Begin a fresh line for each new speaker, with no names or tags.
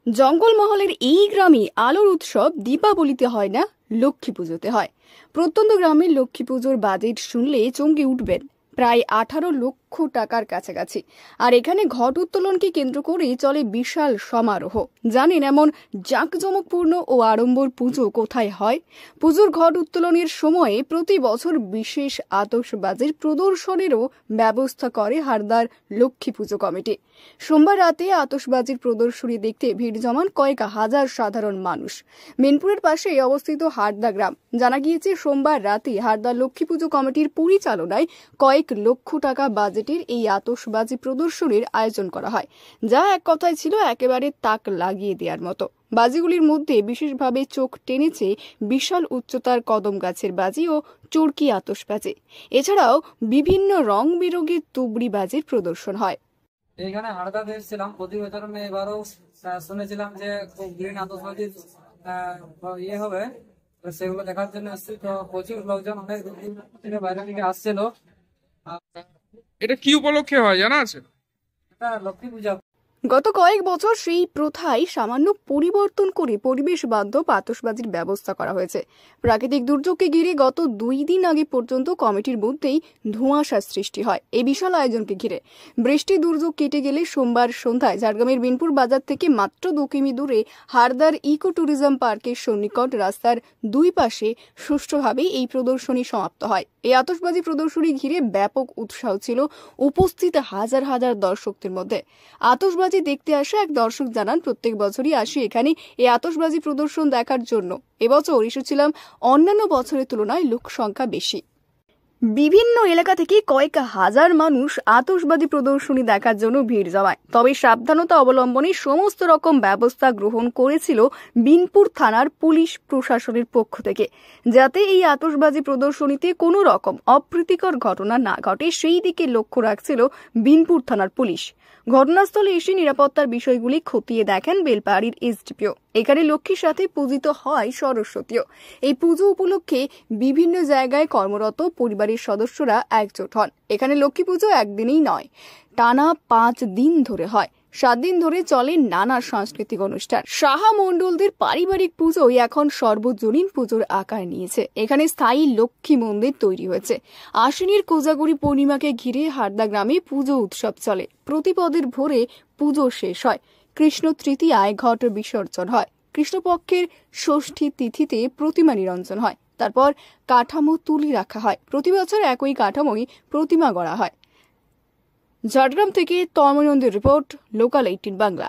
জঙ্গলমহলের এই গ্রামে আলোর উৎসব দীপাবলিতে হয় না, লক্ষ্মী পুজোতে হয়। প্রত্যন্ত গ্রামের লক্ষ্মী পুজোর বাজেট শুনলে চমকে উঠবেন, প্রায় 18 লক্ষ টাকার কাছাকাছি। আর এখানে ঘট উত্তোলনকে কেন্দ্র করে চলে বিশাল সমারোহ। জানেন এমন জাঁকজমকপূর্ণ ও আড়ম্বর পুজো কোথায় হয়? পুজোর ঘট উত্তোলনের সময়ে প্রতি বছর বিশেষ আতশবাজির প্রদর্শনেরও ব্যবস্থা করে হারদার লক্ষ্মী পুজো কমিটি। সোমবার রাতে আতশবাজির প্রদর্শনী দেখতে ভিড় জমান কয়েক হাজার সাধারণ মানুষ। মিনপুরের পাশে অবস্থিত হারদা গ্রাম। জানা গিয়েছে, সোমবার রাতে হারদা লক্ষ্মী পুজো কমিটির পরিচালনায় কয়েক লক্ষ টাকা বাজেটের এই আতশবাজি প্রদর্শনীর আয়োজন করা হয়, যা এক কথায় ছিল একেবারে তাক লাগিয়ে দেওয়ার মতো। বাজিগুলির মধ্যে বিশেষভাবে চোখ টেনেছে বিশাল উচ্চতার কদম গাছের বাজি ও চরকি আতশবাজি। এছাড়াও বিভিন্ন রং বেরঙের তুবড়ি বাজির প্রদর্শন হয়।
এখানে হারদাতে এসেছিলাম প্রতি বছর। এবারও শুনেছিলাম যে গ্রিন আতশবাজির হবে, সেগুলো দেখার জন্য এসেছি। তো প্রচুর লোকজন অনেক থেকে বাইরে থেকে আসছিল।
এটা কি উপলক্ষে হয় জানা আছে?
এটা লক্ষ্মী পূজা।
গত কয়েক বছর সেই প্রথায় সামান্য পরিবর্তন করে পরিবেশ বান্ধব আতশবাজির ব্যবস্থা করা হয়েছে। প্রাকৃতিক দুর্যোগকে ঘিরে গত 2 দিন আগে পর্যন্ত কমিটির মধ্যেই ধোঁয়াশার সৃষ্টি হয় এই বিশাল আয়োজনকে ঘিরে। বৃষ্টি দুর্যোগ কেটে গেলে সোমবার সন্ধ্যায় ঝাড়গ্রামের বিনপুর বাজার থেকে মাত্র 2 কিমি দূরে হারদার ইকো ট্যুরিজম পার্কের সন্নিকট রাস্তার দুই পাশে সুষ্ঠুভাবে এই প্রদর্শনী সমাপ্ত হয়। এই আতশবাজি প্রদর্শনী ঘিরে ব্যাপক উৎসাহ ছিল উপস্থিত হাজার হাজার দর্শকদের মধ্যে। আতশবাজি দেখতে আসা এক দর্শক জানান, প্রত্যেক বছরই আসি এখানে এই আতশবাজি প্রদর্শন দেখার জন্য। এবছর এসেছিলাম অন্যান্য বছরের তুলনায় লোক সংখ্যা বেশি। বিভিন্ন এলাকা থেকে কয়েক হাজার মানুষ আতশবাজি প্রদর্শনী দেখার জন্য ভিড় জমায়। তবে সাবধানতা অবলম্বনে সমস্ত রকম ব্যবস্থা গ্রহণ করেছিল বিনপুর থানার পুলিশ প্রশাসনের পক্ষ থেকে, যাতে এই আতশবাজি প্রদর্শনীতে কোনো রকম অপ্রীতিকর ঘটনা না ঘটে সেই দিকে লক্ষ্য রাখছিল বিনপুর থানার পুলিশ। ঘটনাস্থলে এসে নিরাপত্তার বিষয়গুলি খতিয়ে দেখেন বেলপাহাড়ির এসডিপিও। এখানে লক্ষ্মীর সাথে পূজিত হয় সরস্বতীও। এই পুজো উপলক্ষে বিভিন্ন জায়গায় কর্মরত পরিবারের সদস্যরা একজোট হন। এখানে লক্ষ্মী পুজো একদিনেই নয়, টানা 5 দিন ধরে হয়। 7 দিন ধরে চলে নানা সাংস্কৃতিক অনুষ্ঠান। সাহা মণ্ডলদের পারিবারিক পুজোই এখন সর্বজনীন পুজোর আকার নিয়েছে। এখানে স্থায়ী লক্ষ্মী মন্দির তৈরি হয়েছে। আশ্বিনের কোজাগরি পূর্ণিমাকে ঘিরে হারদা গ্রামে পুজো উৎসব চলে। প্রতিপদের ভোরে পুজো শেষ হয়। কৃষ্ণ তৃতীয়ায় ঘট বিসর্জন হয়। কৃষ্ণপক্ষের ষষ্ঠী তিথিতে প্রতিমা নিরঞ্জন হয়। তারপর কাঠামো তুলি রাখা হয়। প্রতি বছর একই কাঠামোই প্রতিমা গড়া হয়। ঝাড়গ্রাম থেকে তন্ময়নন্দীর রিপোর্ট, লোকাল 18 বাংলা।